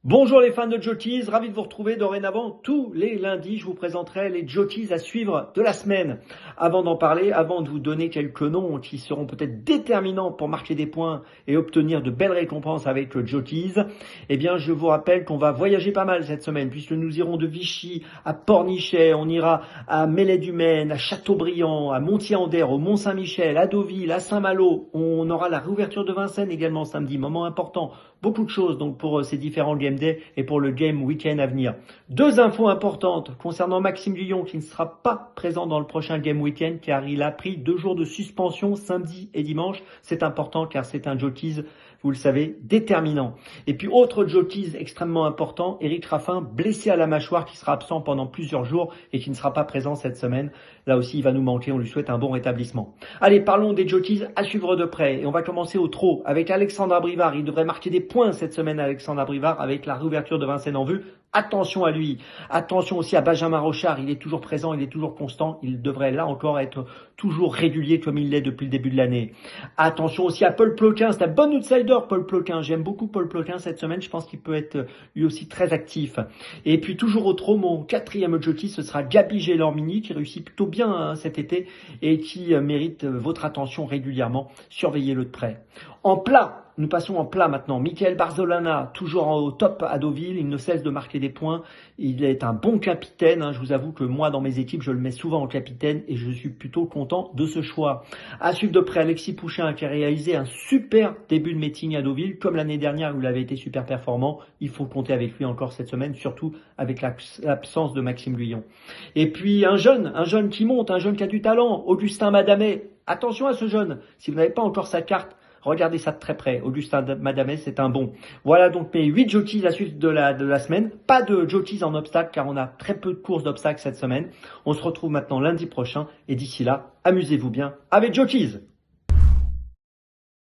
Bonjour les fans de Jockeys, ravi de vous retrouver dorénavant tous les lundis. Je vous présenterai les Jockeys à suivre de la semaine. Avant d'en parler, avant de vous donner quelques noms qui seront peut-être déterminants pour marquer des points et obtenir de belles récompenses avec le Jockeys, eh bien je vous rappelle qu'on va voyager pas mal cette semaine puisque nous irons de Vichy à Pornichet, on ira à Melay-du-Maine, à Châteaubriand, à Montier-en-Der, au Mont-Saint-Michel, à Deauville, à Saint-Malo. On aura la réouverture de Vincennes également samedi, moment important. Beaucoup de choses donc pour ces différents Game Day et pour le Game Weekend à venir. Deux infos importantes concernant Maxime Lyon qui ne sera pas présent dans le prochain Game Weekend car il a pris 2 jours de suspension samedi et dimanche. C'est important car c'est un Jockeys, vous le savez, déterminant. Et puis autre Jockeys extrêmement important, Eric Raffin blessé à la mâchoire qui sera absent pendant plusieurs jours et qui ne sera pas présent cette semaine. Là aussi il va nous manquer, on lui souhaite un bon rétablissement. Allez, parlons des Jockeys à suivre de près et on va commencer au trot avec Alexandre Abrivard. Il devrait marquer des points cette semaine, Alexandre Abrivard, avec la réouverture de Vincennes en vue. Attention à lui. Attention aussi à Benjamin Rochard. Il est toujours présent, il est toujours constant. Il devrait là encore être toujours régulier comme il l'est depuis le début de l'année. Attention aussi à Paul Ploquin. C'est un bon outsider, Paul Ploquin. J'aime beaucoup Paul Ploquin cette semaine. Je pense qu'il peut être lui aussi très actif. Et puis toujours au trot, mon quatrième jockey, ce sera Gabi Gelormini qui réussit plutôt bien cet été et qui mérite votre attention régulièrement. Surveillez-le de près. En plat, nous passons en plat maintenant. Michael Barzolana, toujours au top à Deauville. Il ne cesse de marquer des points. Il est un bon capitaine. Je vous avoue que moi, dans mes équipes, je le mets souvent en capitaine et je suis plutôt content de ce choix. À suivre de près, Alexis Pouchin qui a réalisé un super début de meeting à Deauville. Comme l'année dernière où il avait été super performant. Il faut compter avec lui encore cette semaine, surtout avec l'absence de Maxime Lyon. Et puis un jeune qui monte, un jeune qui a du talent, Augustin Madamet. Attention à ce jeune. Si vous n'avez pas encore sa carte, regardez ça de très près. Augustin Madamet, c'est un bon. Voilà donc mes 8 jockeys à suivre de la semaine. Pas de jockeys en obstacle car on a très peu de courses d'obstacles cette semaine. On se retrouve maintenant lundi prochain et d'ici là, amusez-vous bien avec Jockeys.